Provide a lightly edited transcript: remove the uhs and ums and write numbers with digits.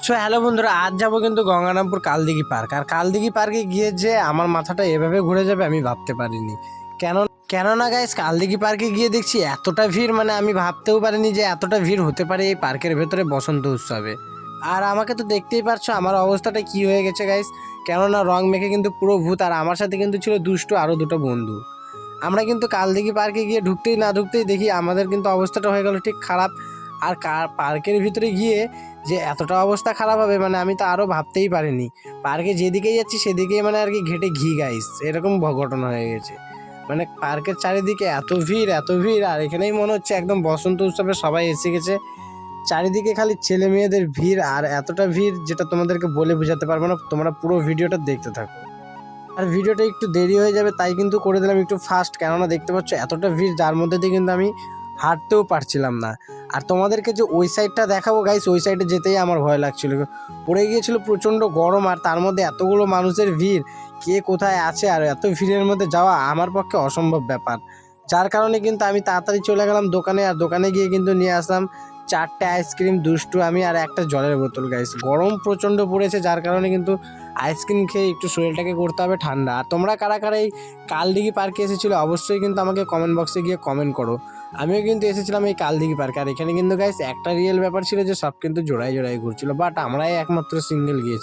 So hello বন্ধুরা, আজ যাবো কিন্তু গঙ্গারামপুর কালদিঘি পার্ক। আর কালদিঘি পার্কে গিয়ে যে আমার মাথাটা এভাবে ঘুরে যাবে আমি ভাবতে পারিনি। কেন কেননা গাইস, কালদিঘি পার্কে গিয়ে দেখছি এতটা ভিড়, মানে আমি ভাবতেও পারিনি যে এতটা ভিড় হতে পারে এই পার্কের ভেতরে বসন্ত উৎসবে। আর আমাকে তো দেখতেই পারছো আমার অবস্থাটা কি হয়ে গেছে গাইস। কেননা রং মেখে কিন্তু পুরো ভূত, আর আমার সাথে কিন্তু ছিল দুষ্টু আরও দুটো বন্ধু। আমরা কিন্তু কালদিঘি পার্কে গিয়ে ঢুকতেই না ঢুকতেই দেখি আমাদের কিন্তু অবস্থাটা হয়ে গেল ঠিক খারাপ। আর পার্কের ভিতরে গিয়ে যে এতটা অবস্থা খারাপ হবে মানে আমি তো আরও ভাবতেই পারিনি। পার্কে যেদিকেই যাচ্ছি সেদিকেই মানে আর কি ঘেটে ঘি গাইস, এরকম ঘটনা হয়ে গেছে। মানে পার্কের চারিদিকে এত ভিড় এত ভিড়, আর এখানেই মনে হচ্ছে একদম বসন্ত উৎসবে সবাই এসে গেছে। চারিদিকে খালি ছেলে মেয়েদের ভিড়, আর এতটা ভিড় যেটা তোমাদেরকে বলে বোঝাতে পারবো না। তোমরা পুরো ভিডিওটা দেখতে থাকো। আর ভিডিওটা একটু দেরি হয়ে যাবে তাই কিন্তু করে দিলাম একটু ফাস্ট, কেননা দেখতে পাচ্ছ এতটা ভিড় যার মধ্যে দিয়ে কিন্তু আমি হাঁটতেও পারছিলাম না। আর তোমাদেরকে যে ওই সাইডটা দেখাবো গাইস, ওই সাইডে যেতেই আমার ভয় লাগছিল, পড়ে গিয়েছিল প্রচণ্ড গরম, আর তার মধ্যে এতগুলো মানুষের ভিড়, কে কোথায় আছে আর এত ভিড়ের মধ্যে যাওয়া আমার পক্ষে অসম্ভব ব্যাপার। যার কারণে কিন্তু আমি তাড়াতাড়ি চলে গেলাম দোকানে, আর দোকানে গিয়ে কিন্তু নিয়ে আসলাম 4টে আইসক্রিম, দুষ্টু আমি, আর একটা জলের বোতল গাইস। গরম প্রচণ্ড পড়েছে যার কারণে কিন্তু আইসক্রিম খেয়ে একটু শরীরটাকে করতে হবে ঠান্ডা। আর তোমরা কারা কারা এই কালদিঘি পার্কে এসেছিলো অবশ্যই কিন্তু আমাকে কমেন্ট বক্সে গিয়ে কমেন্ট করো। আমিও কিন্তু এসেছিলাম এই কালদিঘি পার্কে, আর এখানে কিন্তু গাইস একটা রিয়েল ব্যাপার ছিল যে সব কিন্তু জোড়ায় জোড়ায় ঘুরছিল, বাট আমরাই একমাত্র সিঙ্গেল গিয়েছি।